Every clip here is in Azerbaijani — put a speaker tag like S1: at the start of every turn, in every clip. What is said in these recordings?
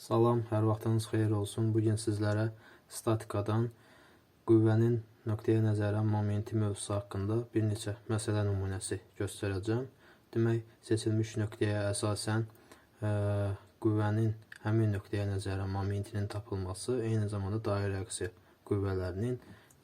S1: Salam, hər vaxtınız xeyir olsun. Bugün sizlərə statikadan qüvvənin nöqteyə nəzərən momenti mövzusu haqqında bir neçə məsələ nümunəsi göstərəcəm. Demək, seçilmiş nöqtəyə əsasən qüvvənin həmin nöqteyə nəzərən momentinin tapılması, eyni zamanda dairə reaksiya qüvvələrinin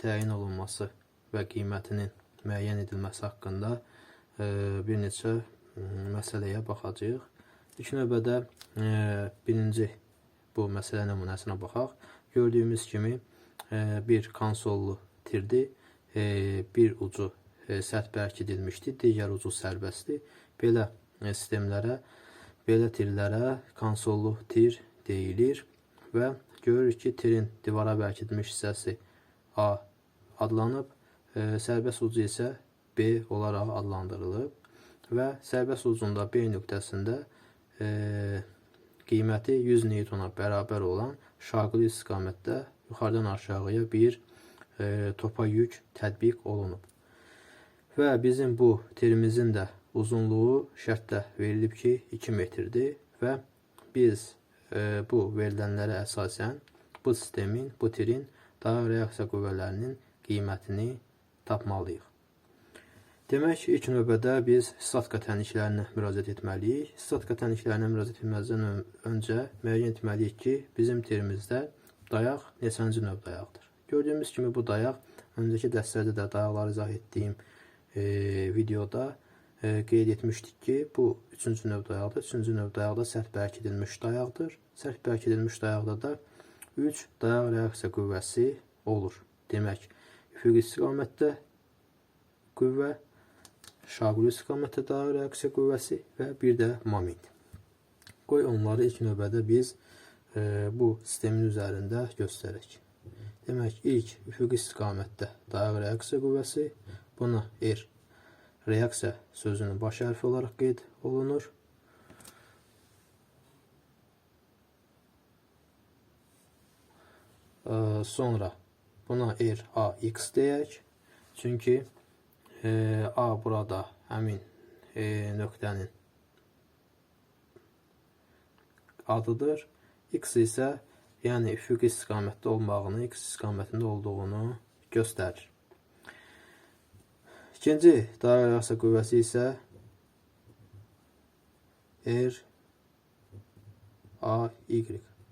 S1: təyin olunması və qiymətinin müəyyən edilməsi haqqında bir neçə məsələyə baxacağıq. İlk növbədə birinci bu məsələ nümunəsinə baxaq. Gördüyümüz kimi bir konsollu tirdir. Bir ucu sərt bərkidilmişdir, digər ucu sərbəstdir. Belə sistemlərə, belə tirlərə konsollu tir deyilir və görürük ki, tirin divara bərkidilmiş hissəsi A adlanıb, sərbəst ucu isə B olaraq adlandırılıb və sərbəst ucunda B nöqtəsində qiyməti 100 Newtona bərabər olan şaquli istiqamətdə yuxarıdan aşağıya bir topa yük tətbiq olunub. Və bizim bu tirimizin də uzunluğu şərtdə verilib ki, 2 metrdir və biz bu verilənlərə əsasən bu sistemin, bu tirin dairə reaksiya qüvvələrinin qiymətini tapmalıyıq. Demək, ilk növbədə biz statika təniklərinə müraciət etməliyik. Statika təniklərinə müraciət etməzdən öncə müəyyən etməliyik ki, bizim tirimizdə dayaq neçənci növ dayaqdır. Gördüyümüz kimi bu dayaq, öncəki dərslərdə də dayaqları izah etdiyim videoda qeyd etmişdik ki, bu 3-cü növ dayaqdır. 3-cü növ dayaqda sərt bərkidilmiş dayaqdır. Sərt bərkidilmiş dayaqda da 3 dayaq reaksiya qüvvəsi olur. Demək, üfüqi istiqamətdə qüvvə, şaquli istiqamətdə dairə reaksiya qüvvəsi və bir də moment. Qoy onları ilk növbədə biz bu sistemin üzərində göstərək. Demək, ilk üfüqi istiqamətdə dairə reaksiya qüvvəsi, buna R reaksiya sözünün baş hərfi olaraq qeyd olunur. Sonra buna RAX deyək. Çünki A burada həmin nöqtənin adıdır. X isə yəni üfüqi istiqamətdə olmağını, X istiqamətində olduğunu göstərir. İkinci dairə reaksiya qüvvəsi isə RAY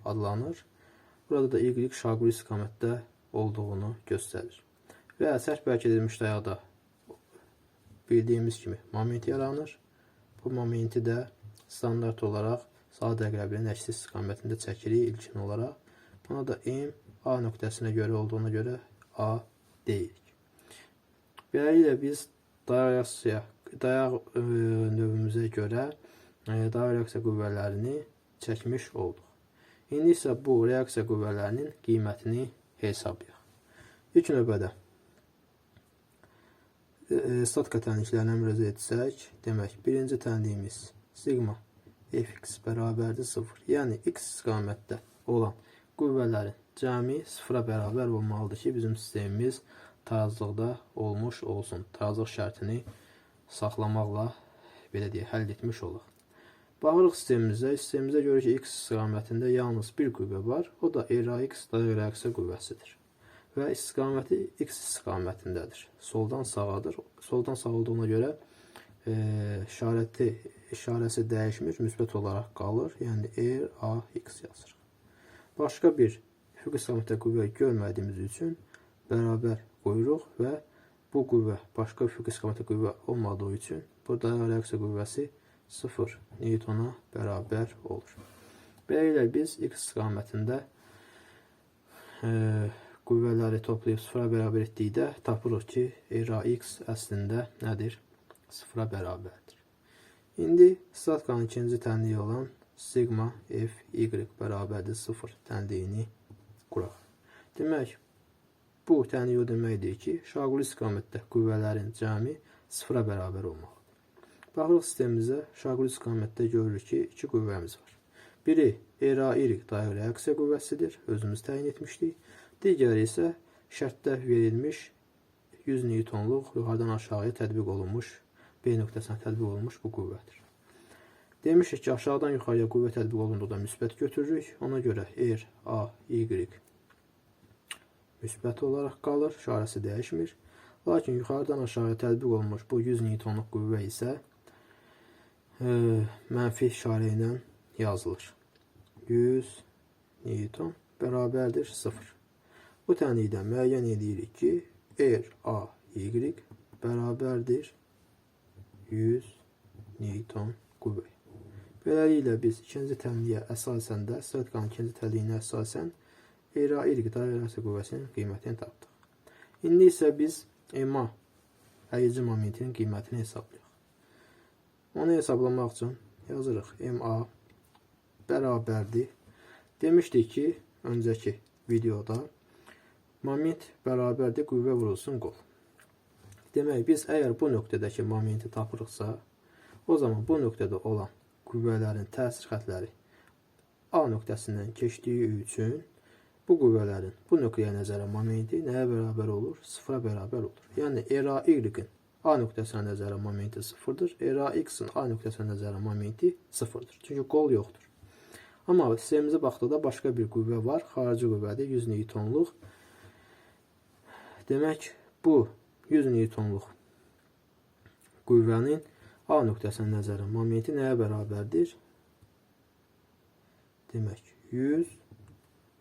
S1: adlanır. Burada da Y şaquli istiqamətdə olduğunu göstərir. Və sərt bərkidilmiş dayaqda bildiyimiz kimi moment yaranır. Bu momenti də standart olaraq saat əqrəbinin əksi istiqamətində çəkirik ilkin olaraq. Buna da M A nöqtəsinə görə olduğuna görə A deyirik. Beləliklə biz dayaq növümüzə görə dairə reaksiya qüvvələrini çəkmiş olduq. İndi isə bu reaksiya qüvvələrinin qiymətini hesablayaq. İlk növbədə statika təniklərinə müraciət etsək, demək, birinci tənliyimiz sigma fx bərabərdir 0. Yəni, x istiqamətdə olan qüvvələrin cəmi 0-a bərabər olmalıdır ki, bizim sistemimiz tarazlıqda olmuş olsun. Tarazlıq şərtini saxlamaqla, belə deyək, həll etmiş olaq. Baxırıq sistemimizə görə ki, x istiqamətində yalnız bir qüvvə var, o da RAX dairə reaksiya qüvvəsidir. Və istiqaməti x istiqamətindədir. Soldan sağadır. Soldan sağ olduğuna görə işarəsi dəyişmir, müsbət olaraq qalır. Yəni RAX yazırıq. Başqa bir üfüqi istiqamətdə qüvvə görmədiyimiz üçün bərabər qoyuruq və bu qüvvə başqa üfüqi istiqamətdə qüvvə olmadığı üçün burada reaksiya qüvvəsi 0 Newtona bərabər olur. Beləliklə biz x istiqamətində qüvvələri toplayıb 0-a bərabər etdikdə tapırıq ki, RAX əslində nədir? 0-a bərabərdir. İndi statikanın ikinci tənliyi olan sigma fy bərabərdir 0 tənliyini quraq. Demək, bu tənliyi o deməkdir ki, şaquli istiqamətdə qüvvələrin cəmi 0-a bərabər olmalıdır. Baxırıq sistemimizə, şaquli istiqamətdə görürük ki, iki qüvvəmiz var. Biri RAY dairə reaksiya qüvvəsidir, özümüz təyin etmişdik. Digəri isə şərtdə verilmiş 100 Newtonluq yuxarıdan aşağıya tətbiq olunmuş, B nöqtəsinə tətbiq olunmuş bu qüvvədir. Demişik ki, aşağıdan yuxarıya qüvvə tətbiq olunduqda müsbət götürürük. Ona görə R, A, Y müsbət olaraq qalır. İşarəsi dəyişmir. Lakin yuxarıdan aşağıya tətbiq olunmuş bu 100 Newtonluq qüvvə isə mənfi işarə ilə yazılır. 100 Newton bərabərdir 0. Bu tənlikdən müəyyən edirik ki, R, A, Y bərabərdir 100 Newton qüvvə. Beləliklə biz ikinci tənliyə əsasən də, statikanın ikinci tənliyinə əsasən R, A, Y dairəsi qüvvəsinin qiymətini tapdıq. İndi isə biz MA əyici momentinin qiymətini hesablayaq. Onu hesablamaq üçün yazırıq MA bərabərdir. Demişdik ki, öncəki videoda moment bərabərdir qüvvə vurulsun qol. Demək, biz əgər bu nöqtədəki momenti tapırıqsa, o zaman bu nöqtədə olan qüvvələrin təsir xətləri A nöqtəsindən keçdiyi üçün bu qüvvələrin bu nöqtəyə nəzərən momenti nəyə bərabər olur? 0-a bərabər olur. Yəni, RAY-in A nöqtəsinə nəzərən momenti 0-dır. RAX-in A nöqtəsinə nəzərən momenti 0-dır. Çünki qol yoxdur. Amma sistemimizə baxdıqda başqa bir qüvvə var. Xarici qüvvədir, 100 Newtonluq. Demək, bu 100 Newtonluq qüvvənin A nöqtəsinə nəzərən momenti nəyə bərabərdir? Demək, 100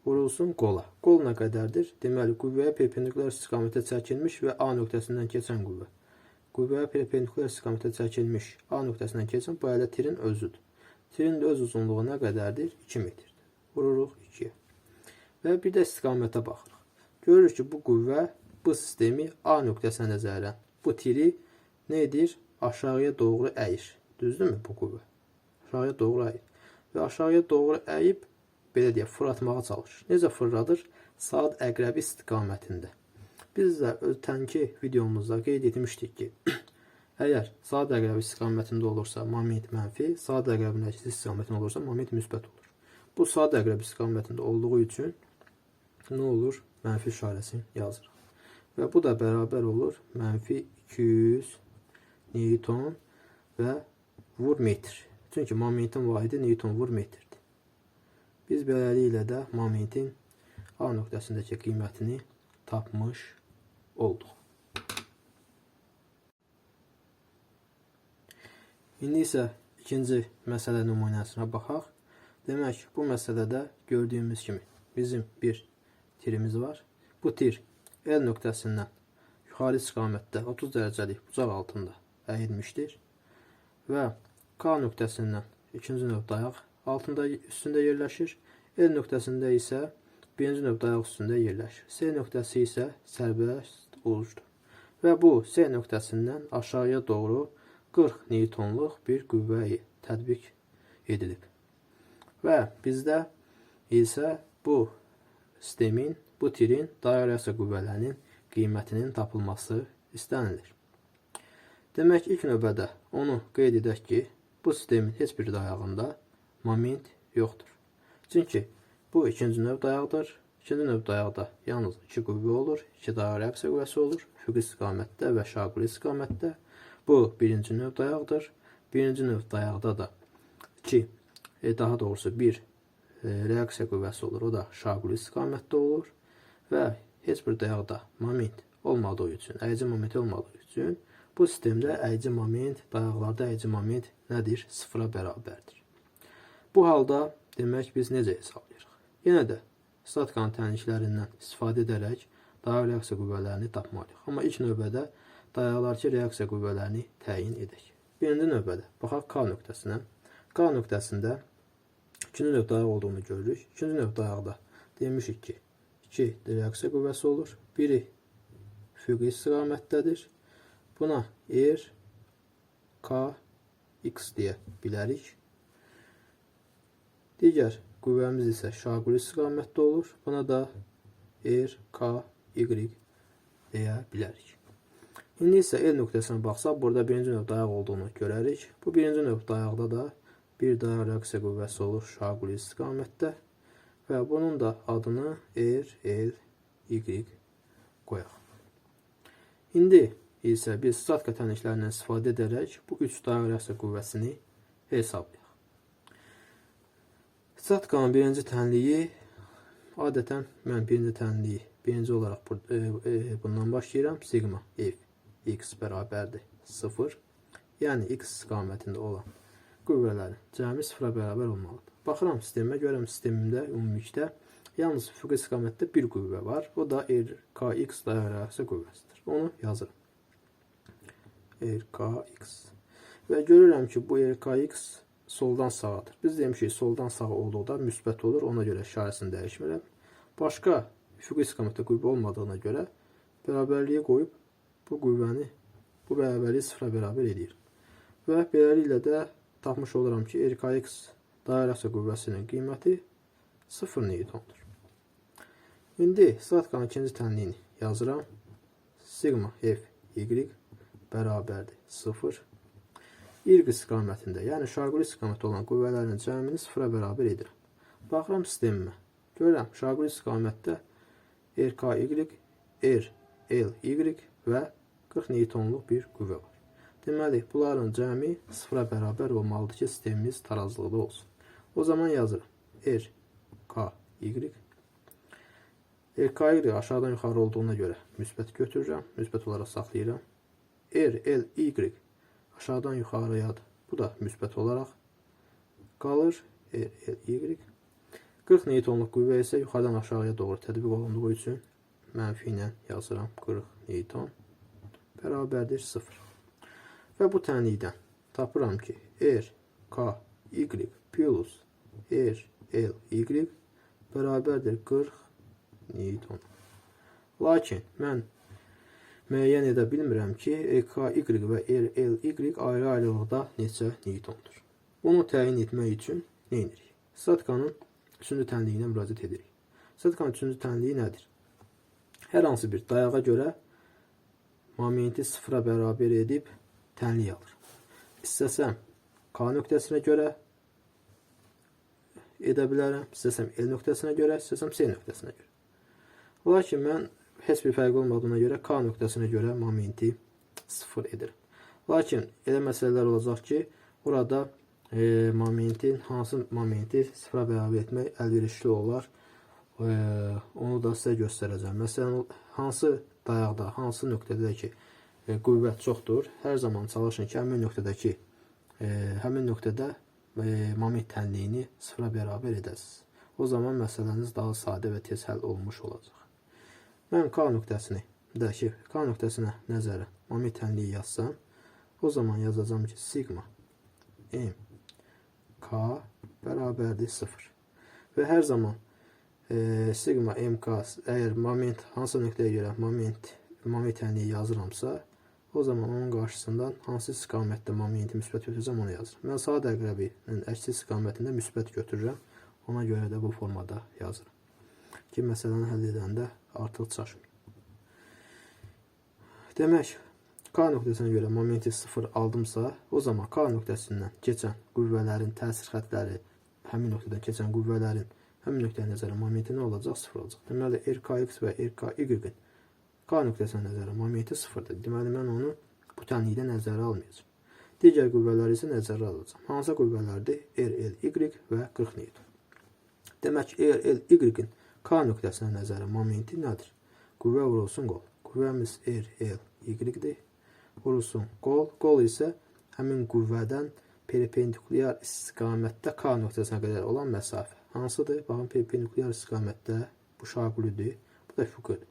S1: vurulsun qola. Qol nə qədərdir? Deməli, qüvvəyə perpendikulyar istiqamətə çəkilmiş və A nöqtəsindən keçən qüvvə. Qüvvəyə perpendikulyar istiqamətə çəkilmiş A nöqtəsindən keçən bu hələ tirin özüdür. Tirin də öz uzunluğu nə qədərdir? 2 metrdir. Vururuq 2-yə. Və bir də istiqamətə baxırıq. Görürük ki, bu qüvvə bu sistemi A nöqtəsinə nəzərən bu tiri nə edir? Aşağıya doğru əyir. Düzdürmü bu qüvvə? Aşağıya doğru əyir. Və aşağıya doğru əyib, belə deyək, fırlatmağa çalışır. Necə fırladır? Saat əqrəbi istiqamətində. Biz də ötənki videomuzda qeyd etmişdik ki, əgər saat əqrəbi istiqamətində olursa, moment mənfi, saat əqrəbinin əksi istiqamətində olursa, moment müsbət olur. Bu saat əqrəbi istiqamətində olduğu üçün nə olur? Mənfi işarəsini yazırıq. Və bu da bərabər olur mənfi 200 Newton və vur metr. Çünki momentin vahidi Newton vur metrdir. Biz beləliklə də momentin A nöqtəsindəki qiymətini tapmış olduq. İndi isə ikinci məsələ nümunəsinə baxaq. Demək, bu məsələdə gördüyümüz kimi bizim bir tirimiz var. Bu tir L nöqtəsindən yuxarı istiqamətdə 30 dərəcəlik bucaq altında əyilmişdir və K nöqtəsindən ikinci növ dayaq üstündə yerləşir. L nöqtəsində isə birinci növ dayaq üstündə yerləşir. C nöqtəsi isə sərbəst ucdur. Və bu C nöqtəsindən aşağıya doğru 40 Newtonluq bir qüvvə tətbiq edilib. Və bizdə isə bu sistemin, bu tirin dairəsiya qüvvələrinin qiymətinin tapılması istənilir. Demək, ilk növbədə onu qeyd edək ki, bu sistemin heç bir dayağında moment yoxdur. Çünki bu ikinci növ dayaqdır. İkinci növ dayaqda yalnız 2 qüvvə olur, 2 dayaq reaksiya qüvvəsi olur, üfüqi istiqamətdə və şaquli istiqamətdə. Bu birinci növ dayaqdır. Birinci növ dayaqda da daha doğrusu bir reaksiya qüvvəsi olur, o da şaquli istiqamətdə olur və heç bir dayaqda moment olmadığı üçün, əyici momenti olmadığı üçün bu sistemdə əyici moment, dayaqlarda əyici moment nədir? 0-a bərabərdir. Bu halda demək biz necə hesablayırıq? Yenə də statikanın tənliklərindən istifadə edərək dayaq reaksiya qüvvələrini tapmalıyıq. Amma ilk növbədə dayaqlardakı reaksiya qüvvələrini təyin edək. Birinci növbədə baxaq K nöqtəsinə. K nöqtəsində ikinci növ dayaq olduğunu görürük. İkinci növ dayaqda demişik ki, 2 reaksiya qüvvəsi olur. Biri üfüqi istiqamətdədir. Buna R, K, X deyə bilərik. Digər qüvvəmiz isə şaquli istiqamətdə olur. Buna da R, K, Y deyə bilərik. İndi isə L nöqtəsinə baxsaq, burada birinci növ dayaq olduğunu görərik. Bu birinci növ dayaqda da bir dayaq reaksiya qüvvəsi olur şaquli istiqamətdə və bunun da adını R, L, Y qoyaq. İndi isə biz statika tənliklərindən istifadə edərək bu 3 dayaq reaksiya qüvvəsini hesablayaq. Statkanın birinci tənliyi adətən mən birinci olaraq bundan başlayıram. Sigma f x bərabərdir 0. Yəni x istiqamətində olan qüvvələrin cəmi 0-a bərabər olmalıdır. Baxıram sistemə, görürəm sistemimdə ümumilikdə yalnız üfüqi istiqamətdə bir qüvvə var. O da RKX dairəsi qüvvəsidir. Onu yazıram. RKX. Və görürəm ki, bu RKX soldan sağadır. Biz demişik, soldan sağa olduqda müsbət olur. Ona görə işarəsini dəyişmirəm. Başqa üfüqi istiqamətdə qüvvə olmadığına görə bərabərliyə qoyub bu qüvvəni, bu bərabərliyi 0-a bərabər edir. Və beləliklə də tapmış oluram ki, RKX dairəsi qüvvəsinin qiyməti 0 newtondur. İndi statkanın ikinci tənliyini yazıram. Sigma f y bərabərdir 0. Y istiqamətində, yəni şaquli istiqamətdə olan qüvvələrin cəmini 0-a bərabər edirəm. Baxıram sistemimə. Görürəm, şaquli istiqamətdə RKY, RLY və 40 newtonluq bir qüvvə var. Deməli, bunların cəmi 0-a bərabər olmalıdır ki, sistemimiz tarazlıqda olsun. O zaman yazırım. RKY. RKY aşağıdan yuxarı olduğuna görə müsbət götürürəm. Müsbət olaraq saxlayıram. RLY aşağıdan yuxarıyadır. Bu da müsbət olaraq qalır. RLY. 40 newtonluq qüvvə isə yuxarıdan aşağıya doğru tətbiq olunduğu üçün mənfi ilə yazıram. 40 newton bərabərdir 0. Və bu tənlikdən tapıram ki, RKY plus RLY bərabərdir 40 newton. Lakin mən müəyyən edə bilmirəm ki, RKY və RLY ayrı-ayrılıqda neçə newtondur. Bunu təyin etmək üçün nə edirik? Statkanın üçüncü tənliyinə müraciət edirik. Statkanın üçüncü tənliyi nədir? Hər hansı bir dayağa görə momenti 0-a bərabər edib tənlik alır. İstəsəm K nöqtəsinə görə edə bilərəm, istəsəm L nöqtəsinə görə, istəsəm C nöqtəsinə görə. Lakin mən heç bir fərq olmadığına görə K nöqtəsinə görə momenti 0 edirəm. Lakin elə məsələlər olacaq ki, orada hansı momenti 0-a bərabər etmək əlverişli olar. Onu da sizə göstərəcəm. Məsələn, hansı dayaqda, hansı nöqtədə ki, qüvvət çoxdur, hər zaman çalışın ki, həmin nöqtədə moment tənliyini 0-a bərabər edəsiniz. O zaman məsələniz daha sadə və tez həll olmuş olacaq. Mən K nöqtəsinə nəzərə moment tənliyi yazsam, o zaman yazacağım ki, sigma M K bərabərdir 0. Və hər zaman sigma MK, əgər moment hansı nöqtəyə görə moment tənliyi yazıramsa, o zaman onun qarşısından hansı istiqamətdə momenti müsbət götürəcəm, onu yazırım. Mən saat əqrəbinin əksi istiqamətində müsbət götürürəm. Ona görə də bu formada yazırım. Ki, məsələni həll edəndə artıq çaşmır. Demək, K nöqtəsinə görə momenti 0 aldımsa, o zaman K nöqtəsindən keçən qüvvələrin təsir xətləri, həmin nöqtədən keçən qüvvələrin həmin nöqtəyə nəzərə momenti nə olacaq? 0 olacaq. Deməli, RKX və RKY-in K nöqtəsinə nəzərə momenti 0-dır. Deməli, mən onu bu tənlikdə nəzərə almayacağım. Digər qüvvələri isə nəzərə alacağım. Hansı qüvvələrdir? RLY və 40 newton. Demək, RLY-in K nöqtəsinə nəzərə momenti nədir? Qüvvə vurulsun qol. Qüvvəmiz RLY-dir. Vurulsun qol. Qol isə həmin qüvvədən perpendikulyar istiqamətdə K nöqtəsinə qədər olan məsafə. Hansıdır? Baxın, perpendikulyar istiqamətdə bu şaqülidir. Bu da üfüqüdür.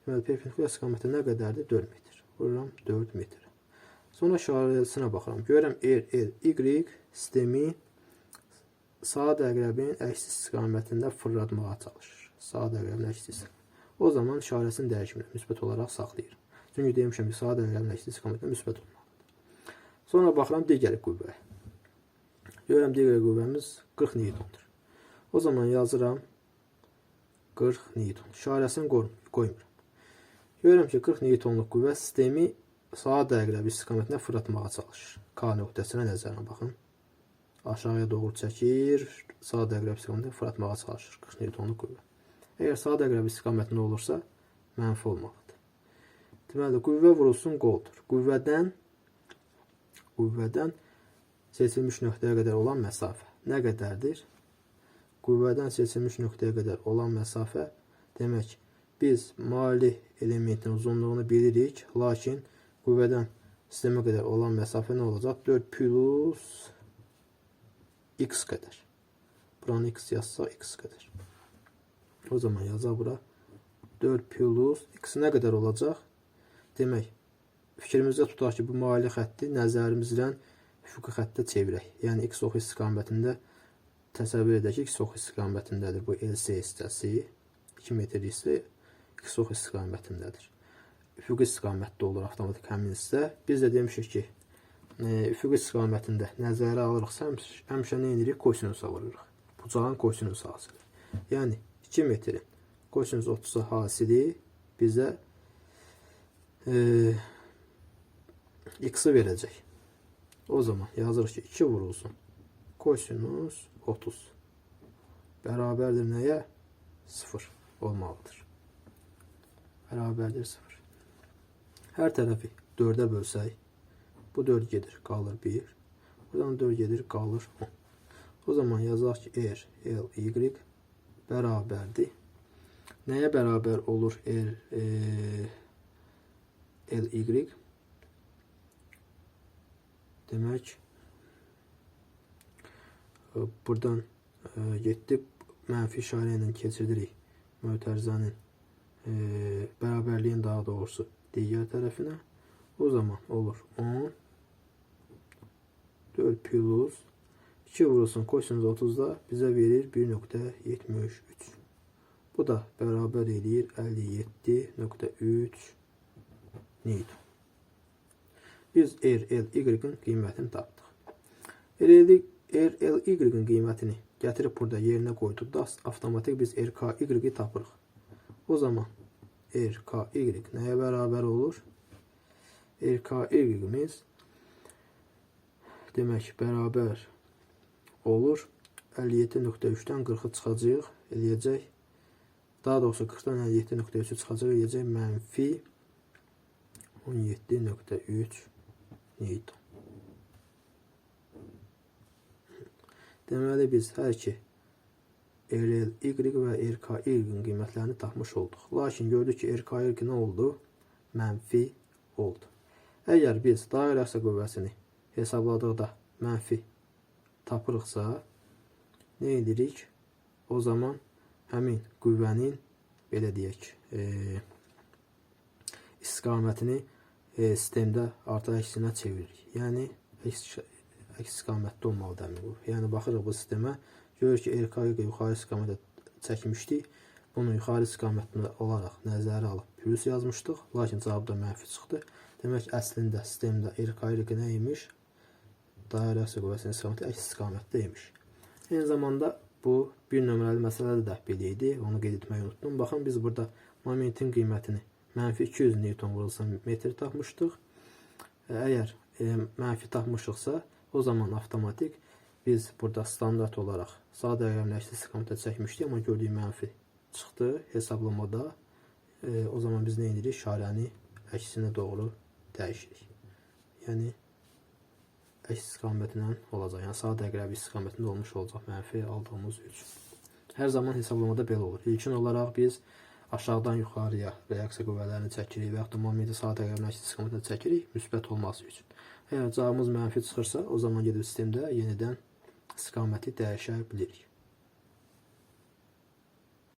S1: Deməli, perpendikulyar istiqamətdə nə qədərdir? 4 metr. Vururam 4 metr. Sonra işarəsinə baxıram. Görürəm RLY sistemi saat əqrəbinin əks istiqamətində fırlatmağa çalışır. Saat əqrəbinin əks istiqamətində. O zaman işarəsini dəyişmirəm. Müsbət olaraq saxlayıram. Çünki demişəm ki, saat əqrəbinin əks istiqamətində müsbət olmalıdır. Sonra baxıram digər qüvvəyə. Görürəm digər qüvvəmiz 40 newtondur. O zaman yazıram 40 newton. İşarəsini qoymuram. Görürəm ki, 40 newtonluq qüvvə sistemi saat əqrəbi istiqamətində fırlatmağa çalışır. K nöqtəsinə nəzərə baxın. Aşağıya doğru çəkir, saat əqrəbi istiqamətində fırlatmağa çalışır. 40 newtonluq qüvvə. Əgər saat əqrəbi istiqamətində olursa, mənfi olmalıdır. Deməli, qüvvə vurulsun qoldur. Qüvvədən seçilmiş nöqtəyə qədər olan məsafə nə qədərdir? qüvvədən seçilmiş nöqtəyə qədər olan məsafə, demək, biz maili elementin uzunluğunu bilirik, lakin qüvvədən sistemə qədər olan məsafə nə olacaq? 4 plus x qədər. Buranı x yazsaq x qədər. O zaman yazaq bura 4 plus x nə qədər olacaq? Demək, fikrimizdə tutaq ki, bu maili xətti nəzərimizlə üfüqi xəttə çevirək. Yəni x ox istiqamətində təsəvvür edək ki, x ox istiqamətindədir bu LC hissəsi. 2 metrlik isə x ox istiqamətindədir. Üfüqi istiqamətdə olur avtomatik həmin hissə. Biz də demişik ki, üfüqi istiqamətində nəzərə alırıqsa, həmişə nə edirik? Kosinusa vururuq. Bucağın kosinus hasili. Yəni 2 metrin kosinus 30 hasili bizə x-i verəcək. O zaman yazırıq ki, 2 vurulsun kosinus 30 bərabərdir nəyə? 0 olmalıdır. Bərabərdir 0. Hər tərəfi 4-ə bölsək, bu 4 gedir, qalır 1. Buradan 4 gedir, qalır 10. O zaman yazaq ki, R, L, Y bərabərdir. Nəyə bərabər olur R, L, Y? Demək, buradan getdik, mənfi işarə ilə keçiririk mötərizənin bərabərliyin daha doğrusu digər tərəfinə. O zaman olur 10 4 plus 2 vurulsun kosinus 30'da bizə verir 1.73. Bu da bərabər edir 57.3 Newton. Biz RLY-in qiymətini tapdıq. RLY-in qiymətini gətirib burada yerinə qoyduqda avtomatik biz RKY-i tapırıq. O zaman RKY nəyə bərabər olur? RKY-imiz demək bərabər olur 57.3-dən 40-ı çıxacaq, eləyəcək. Daha doğrusu 40-dan 57.3-ü çıxacaq, eləyəcək mənfi 17.3 Newton. Deməli biz hər iki RLY və RKY-in qiymətlərini tapmış olduq. Lakin gördük ki, RKY nə oldu? Mənfi oldu. Əgər biz dairə əksi qüvvəsini hesabladıqda mənfi tapırıqsa, nə edirik? O zaman həmin qüvvənin, belə deyək, istiqamətini sistemdə artıq əksinə çeviririk. Yəni, əks istiqamətdə olmalıdır həmin qüvvə. Yəni, baxırıq bu sistemə, görür ki, RKY yuxarı istiqamətə çəkmişdik. Bunu yuxarı istiqamətində olaraq nəzərə alıb plus yazmışdıq. Lakin cavabda mənfi çıxdı. Demək, əslində sistemdə RKY nə imiş? Dairə əksi qüvvəsinin istiqaməti əks istiqamətdə imiş. Eyni zamanda bu bir nömrəli məsələdə də belə idi. Onu qeyd etməyi unutdum. Baxın, biz burada momentin qiymətini mənfi 200 Newton vurulsan metr tapmışdıq. Əgər mənfi tapmışıqsa, o zaman avtomatik biz burada standart olaraq sağ dəqiqənin əksi istiqamətə çəkmişdik, amma gördüyü mənfi çıxdı hesablamada. O zaman biz nə edirik? İşarəni əksinə doğru dəyişirik. Yəni, əks istiqamətindən olacaq. Yəni, sağ dəqiqəli istiqamətində olmuş olacaq mənfi aldığımız üçün. Hər zaman hesablamada belə olur. İlkin olaraq biz aşağıdan yuxarıya reaksiya qüvvələrini çəkirik və yaxud da momenti sağ dəqiqənin əks istiqamətində çəkirik müsbət olması üçün. Əgər cavabımız mənfi çıxırsa, o zaman gedib sistemdə yenidən istiqaməti dəyişə bilirik.